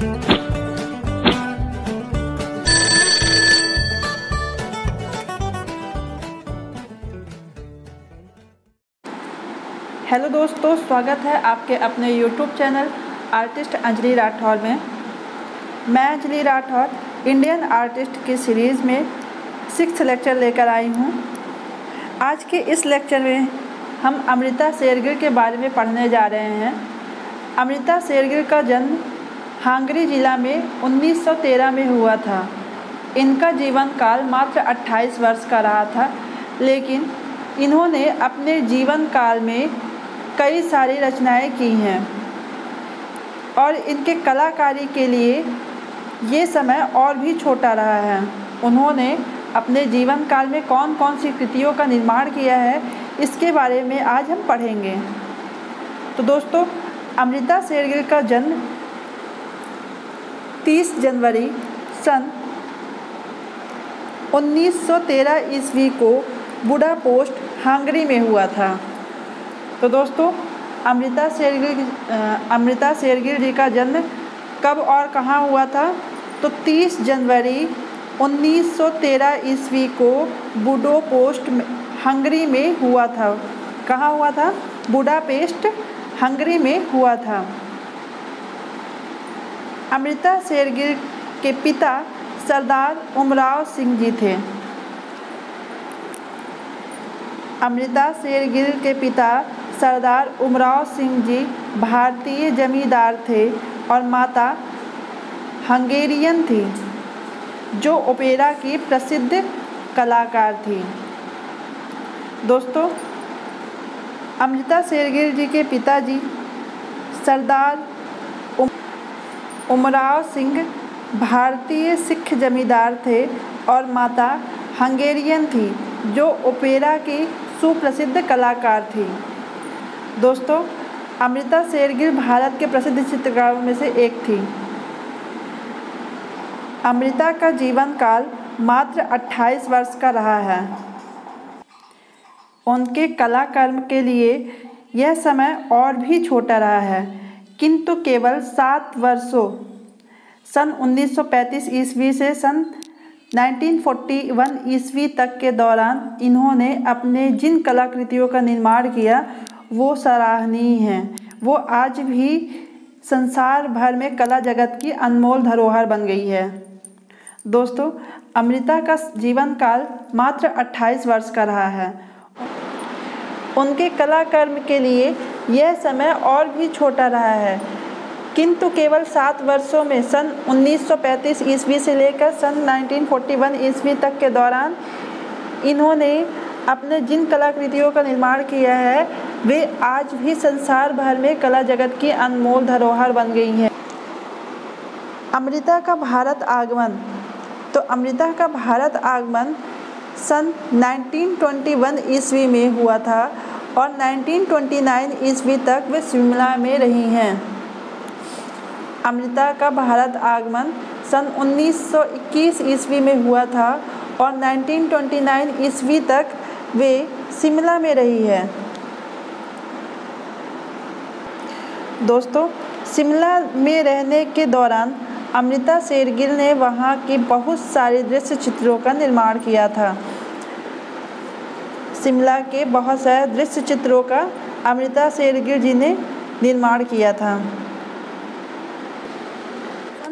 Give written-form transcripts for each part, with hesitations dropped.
Hello दोस्तों, स्वागत है आपके अपने YouTube channel artist Anjali Rathore में। मैं अंजलि राठौर इंडियन आर्टिस्ट की सीरीज़ में 6th लेक्चर लेकर आई हूँ। आज के इस लेक्चर में हम अमृता शेरगिल के बारे में पढ़ने जा रहे हैं। अमृता शेरगिल का जन्म हांगरी जिला में 1913 में हुआ था। इनका जीवन काल मात्र 28 वर्ष का रहा था, लेकिन इन्होंने अपने जीवन काल में कई सारी रचनाएं की हैं और इनके कलाकारी के लिए ये समय और भी छोटा रहा है। उन्होंने अपने जीवन काल में कौन कौन सी कृतियों का निर्माण किया है, इसके बारे में आज हम पढ़ेंगे। तो दोस्तों, अमृता शेरगिल का जन्म 30 जनवरी सन 1913 ईस्वी को बुडापेस्ट हांगरी में हुआ था। तो दोस्तों, अमृता शेरगिल जी का जन्म कब और कहाँ हुआ था? तो 30 जनवरी 1913 ईस्वी को बुडापेस्ट हंगरी में हुआ था। कहाँ हुआ था? बुडापेस्ट हंगरी में हुआ था। अमृता शेरगिल के पिता सरदार उमराव सिंह जी थे। अमृता शेरगिल के पिता सरदार उमराव सिंह जी भारतीय जमींदार थे और माता हंगेरियन थी, जो ओपेरा की प्रसिद्ध कलाकार थी। दोस्तों, अमृता शेरगिल जी के पिताजी सरदार उमराव सिंह भारतीय सिख जमींदार थे और माता हंगेरियन थी, जो ओपेरा की सुप्रसिद्ध कलाकार थी। दोस्तों, अमृता शेरगिल भारत के प्रसिद्ध चित्रकारों में से एक थी। अमृता का जीवन काल मात्र 28 वर्ष का रहा है। उनके कलाकर्म के लिए यह समय और भी छोटा रहा है, किंतु केवल 7 वर्षों सन 1935 ईस्वी से सन 1941 ईस्वी तक के दौरान इन्होंने अपने जिन कलाकृतियों का निर्माण किया वो सराहनीय हैं। वो आज भी संसार भर में कला जगत की अनमोल धरोहर बन गई है। दोस्तों, अमृता का जीवन काल मात्र 28 वर्ष का रहा है। उनके कलाकर्म के लिए यह समय और भी छोटा रहा है, किंतु केवल 7 वर्षों में सन 1935 ईस्वी से लेकर सन 1941 ईस्वी तक के दौरान इन्होंने अपने जिन कलाकृतियों का निर्माण किया है वे आज भी संसार भर में कला जगत की अनमोल धरोहर बन गई हैं। अमृता का भारत आगमन। तो अमृता का भारत आगमन सन 1921 ईस्वी में हुआ था और 1929 ईस्वी तक वे शिमला में रही हैं। अमृता का भारत आगमन सन 1921 ईस्वी में हुआ था और 1929 ईस्वी तक वे शिमला में रही है। दोस्तों, शिमला में रहने के दौरान अमृता शेरगिल ने वहाँ के बहुत सारे दृश्य चित्रों का निर्माण किया था। शिमला के बहुत सारे दृश्य चित्रों का अमृता शेरगिल जी ने निर्माण किया था।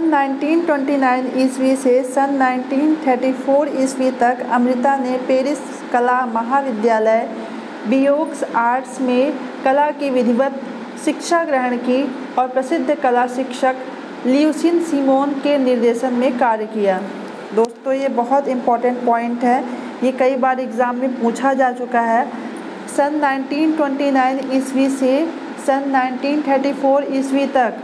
1929 ईस्वी से सन 1934 ईस्वी तक अमृता ने पेरिस कला महाविद्यालय बियोक्स आर्ट्स में कला की विधिवत शिक्षा ग्रहण की और प्रसिद्ध कला शिक्षक ल्यूसिन सिमोन के निर्देशन में कार्य किया। दोस्तों, ये बहुत इम्पोर्टेंट पॉइंट है, ये कई बार एग्ज़ाम में पूछा जा चुका है। सन 1929 ईस्वी से सन 1934 ईस्वी तक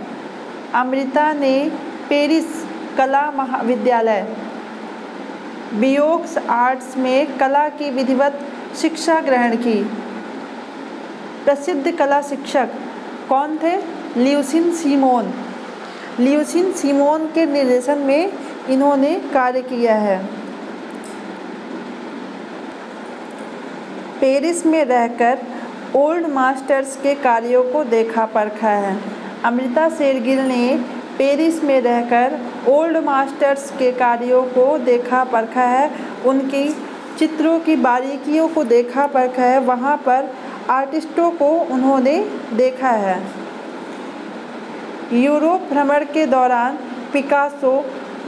अमृता ने पेरिस कला महाविद्यालय बियोक्स आर्ट्स में कला की विधिवत शिक्षा ग्रहण की। प्रसिद्ध कला शिक्षक कौन थे? Leucine Simone. ल्यूसिन सिमोन के निर्देशन में इन्होंने कार्य किया है। पेरिस में रहकर ओल्ड मास्टर्स के कार्यों को देखा परखा है। अमृता शेरगिल ने पेरिस में रहकर ओल्ड मास्टर्स के कार्यों को देखा परखा है, उनकी चित्रों की बारीकियों को देखा परखा है, वहाँ पर आर्टिस्टों को उन्होंने देखा है। यूरोप भ्रमण के दौरान पिकासो,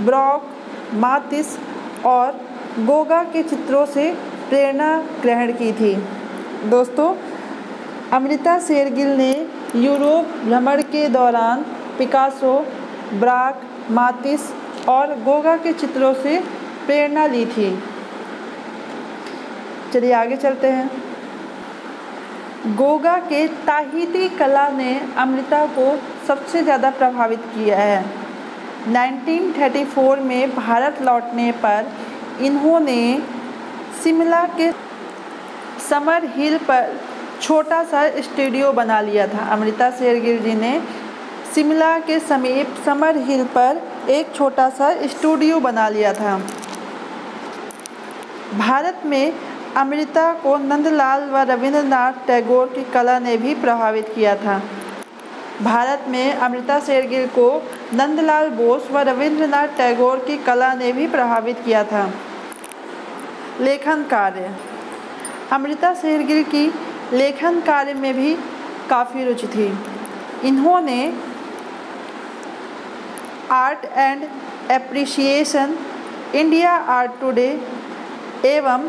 ब्रॉक, मातिस और गोगा के चित्रों से प्रेरणा ग्रहण की थी। दोस्तों, अमृता शेरगिल ने यूरोप भ्रमण के दौरान पिकासो, ब्राक, मातिस और गोगा के चित्रों से प्रेरणा ली थी। चलिए आगे चलते हैं। गोगा के ताहिती कला ने अमृता को सबसे ज़्यादा प्रभावित किया है। 1934 में भारत लौटने पर इन्होंने शिमला के समर हिल पर छोटा सा स्टूडियो बना लिया था। अमृता शेरगिल जी ने शिमला के समीप समर हिल पर एक छोटा सा स्टूडियो बना लिया था। भारत में अमृता को नंदलाल व रविंद्रनाथ टैगोर की कला ने भी प्रभावित किया था। भारत में अमृता शेरगिल को नंदलाल बोस व रविंद्रनाथ टैगोर की कला ने भी प्रभावित किया था। लेखन कार्य। अमृता शेरगिल की लेखन कार्य में भी काफ़ी रुचि थी। इन्होंने art and appreciation, India art today एवं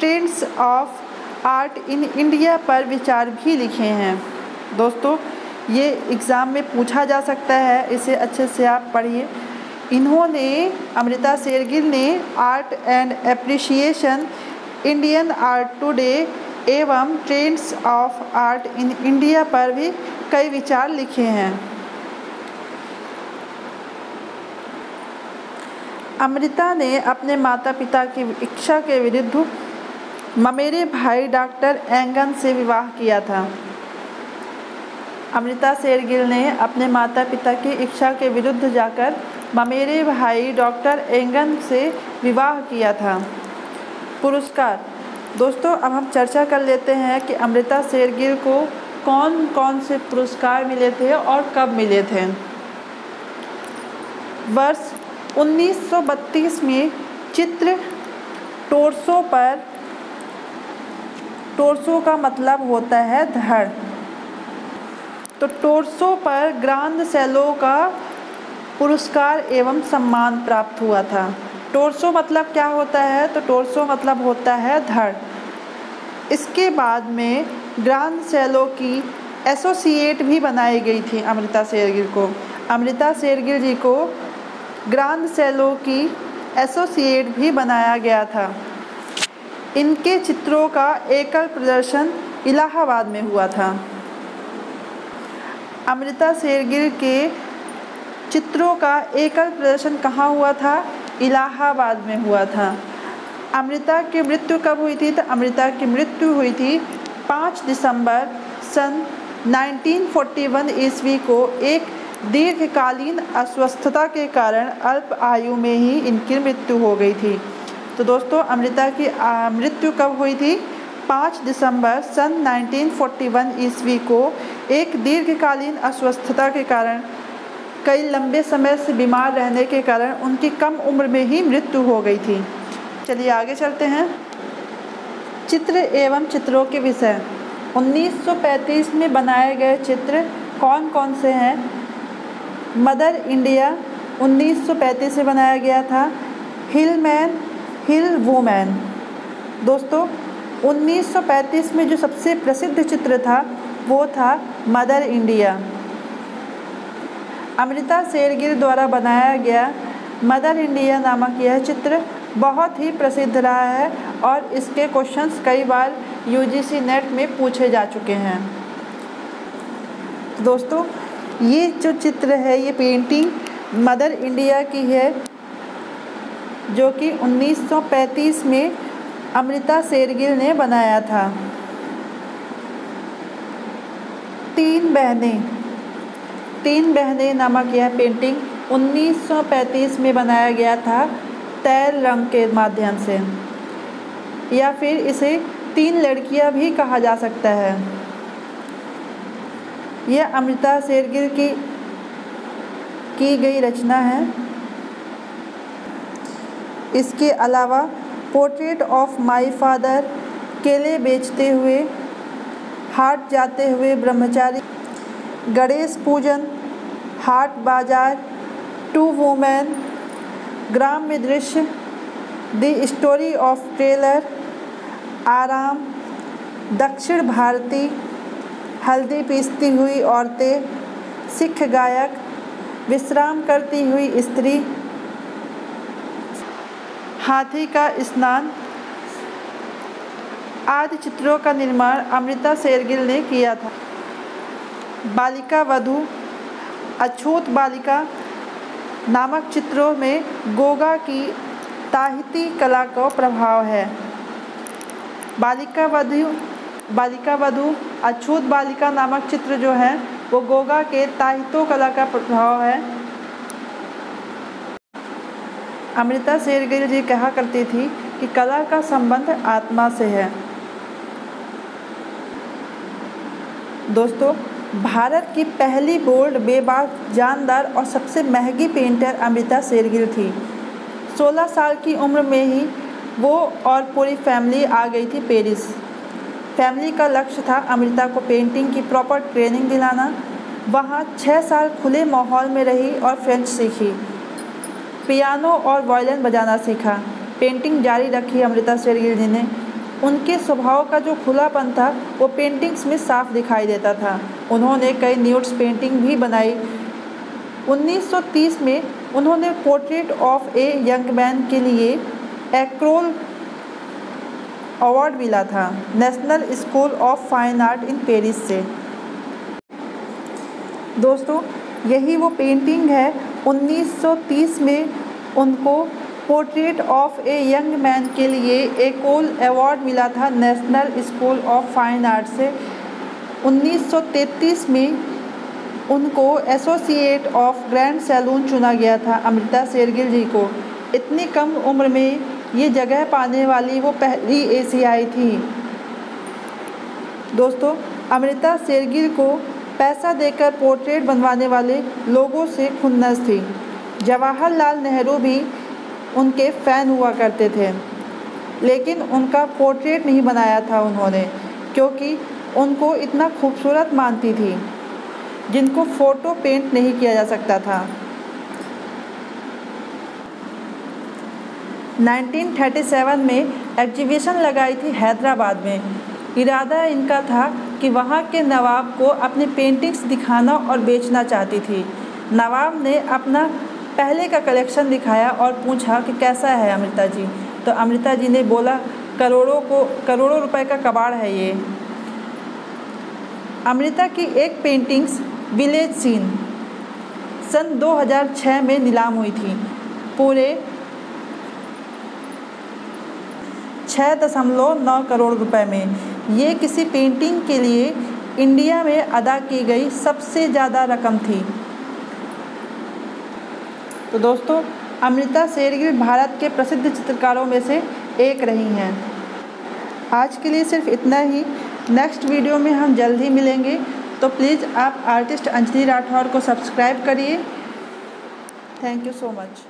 trends of art in India पर विचार भी लिखे हैं। दोस्तों, ये एग्ज़ाम में पूछा जा सकता है, इसे अच्छे से आप पढ़िए। इन्होंने अमृता शेरगिल ने art and appreciation, Indian art today एवं trends of art in India पर भी कई विचार लिखे हैं। अमृता ने अपने माता पिता की इच्छा के विरुद्ध ममेरे भाई डॉक्टर एंगन से विवाह किया था। अमृता शेरगिल ने अपने माता पिता की इच्छा के विरुद्ध जाकर ममेरे भाई डॉक्टर एंगन से विवाह किया था। पुरस्कार। दोस्तों, अब हम चर्चा कर लेते हैं कि अमृता शेरगिल को कौन कौन से पुरस्कार मिले थे और कब मिले थे। वर्ष 1932 में चित्र टोर्सो पर, टोर्सो का मतलब होता है धड़, तो टोर्सो पर ग्रांद सेलो का पुरस्कार एवं सम्मान प्राप्त हुआ था। टोर्सो मतलब क्या होता है? तो टोर्सो मतलब होता है धड़। इसके बाद में ग्रांद सेलो की एसोसिएट भी बनाई गई थी अमृता शेरगिल को। अमृता शेरगिल जी को ग्रांद सेलो की एसोसिएट भी बनाया गया था। इनके चित्रों का एकल प्रदर्शन इलाहाबाद में हुआ था। अमृता शेरगिल के चित्रों का एकल प्रदर्शन कहाँ हुआ था? इलाहाबाद में हुआ था। अमृता की मृत्यु कब हुई थी? तो अमृता की मृत्यु हुई थी 5 दिसंबर सन 1941 ईस्वी को एक दीर्घकालीन अस्वस्थता के कारण अल्प आयु में ही इनकी मृत्यु हो गई थी। तो दोस्तों, अमृता की मृत्यु कब हुई थी? 5 दिसंबर सन 1941 ईस्वी को एक दीर्घकालीन अस्वस्थता के कारण, कई लंबे समय से बीमार रहने के कारण उनकी कम उम्र में ही मृत्यु हो गई थी। चलिए आगे चलते हैं। चित्र एवं चित्रों के विषय। 1935 में बनाए गए चित्र कौन कौन से हैं? मदर इंडिया 1935 से बनाया गया था। हिलमैन, हिल वुमेन। दोस्तों, 1935 में जो सबसे प्रसिद्ध चित्र था वो था मदर इंडिया। अमृता शेरगिल द्वारा बनाया गया मदर इंडिया नामक यह चित्र बहुत ही प्रसिद्ध रहा है और इसके क्वेश्चंस कई बार यूजीसी नेट में पूछे जा चुके हैं। दोस्तों, ये जो चित्र है, ये पेंटिंग मदर इंडिया की है, जो कि 1935 में अमृता शेरगिल ने बनाया था। तीन बहनें नामक यह पेंटिंग 1935 में बनाया गया था तैल रंग के माध्यम से, या फिर इसे 3 लड़कियां भी कहा जा सकता है। यह अमृता शेरगिल की गई रचना है। इसके अलावा पोर्ट्रेट ऑफ माय फादर, केले बेचते हुए, हाट जाते हुए ब्रह्मचारी, गणेश पूजन, हाट बाजार, टू वुमेन, ग्राम्य दृश्य, द स्टोरी ऑफ टेलर, आराम, दक्षिण भारती, हल्दी पीसती हुई औरतें, सिख गायक, विश्राम करती हुई स्त्री, हाथी का स्नान आदि चित्रों का निर्माण अमृता शेरगिल ने किया था। बालिका वधू, अछूत बालिका नामक चित्रों में गोगा की ताहिती कला का प्रभाव है। बालिका वधू, अछूत बालिका नामक चित्र जो है वो गोगा के ताहितो कला का प्रभाव है। अमृता शेरगिल जी कहा करती थी कि कला का संबंध आत्मा से है। दोस्तों, भारत की पहली बोल्ड, बेबाक, जानदार और सबसे महंगी पेंटर अमृता शेरगिल थी। 16 साल की उम्र में ही वो और पूरी फैमिली आ गई थी पेरिस। फैमिली का लक्ष्य था अमृता को पेंटिंग की प्रॉपर ट्रेनिंग दिलाना। वहाँ 6 साल खुले माहौल में रही और फ्रेंच सीखी, पियानो और वायलिन बजाना सीखा। पेंटिंग जारी रखी अमृता शेरगिल जी ने। उनके स्वभाव का जो खुलापन था वो पेंटिंग्स में साफ दिखाई देता था। उन्होंने कई न्यूड्स पेंटिंग भी बनाई। 1930 में उन्होंने portrait of a young man के लिए एक्रोल अवार्ड मिला था national school of fine art in Paris से। दोस्तों, यही वो पेंटिंग है। 1930 में उनको portrait of a young man के लिए एकोल अवार्ड मिला था national school of fine art से। 1933 में उनको एसोसिएट ऑफ ग्रैंड सैलून चुना गया था अमृता शेरगिल जी को। इतनी कम उम्र में ये जगह पाने वाली वो पहली एशियाई थी। दोस्तों, अमृता शेरगिल को पैसा देकर पोर्ट्रेट बनवाने वाले लोगों से खुन्नस थी। जवाहरलाल नेहरू भी उनके फ़ैन हुआ करते थे, लेकिन उनका पोर्ट्रेट नहीं बनाया था उन्होंने, क्योंकि उनको इतना खूबसूरत मानती थी जिनको फ़ोटो पेंट नहीं किया जा सकता था। 1937 में एग्जीबिशन लगाई थी हैदराबाद में। इरादा इनका था कि वहाँ के नवाब को अपनी पेंटिंग्स दिखाना और बेचना चाहती थी। नवाब ने अपना पहले का कलेक्शन दिखाया और पूछा कि कैसा है अमृता जी। तो अमृता जी ने बोला, करोड़ों रुपए का कबाड़ है ये। अमृता की एक पेंटिंग्स विलेज सीन सन 2006 में नीलाम हुई थी पूरे 6.9 करोड़ रुपए में। ये किसी पेंटिंग के लिए इंडिया में अदा की गई सबसे ज़्यादा रकम थी। तो दोस्तों, अमृता शेरगिल भारत के प्रसिद्ध चित्रकारों में से एक रही हैं। आज के लिए सिर्फ इतना ही। नेक्स्ट वीडियो में हम जल्द ही मिलेंगे, तो प्लीज़ आप आर्टिस्ट अंजलि राठौर को सब्सक्राइब करिए। Thank you so much.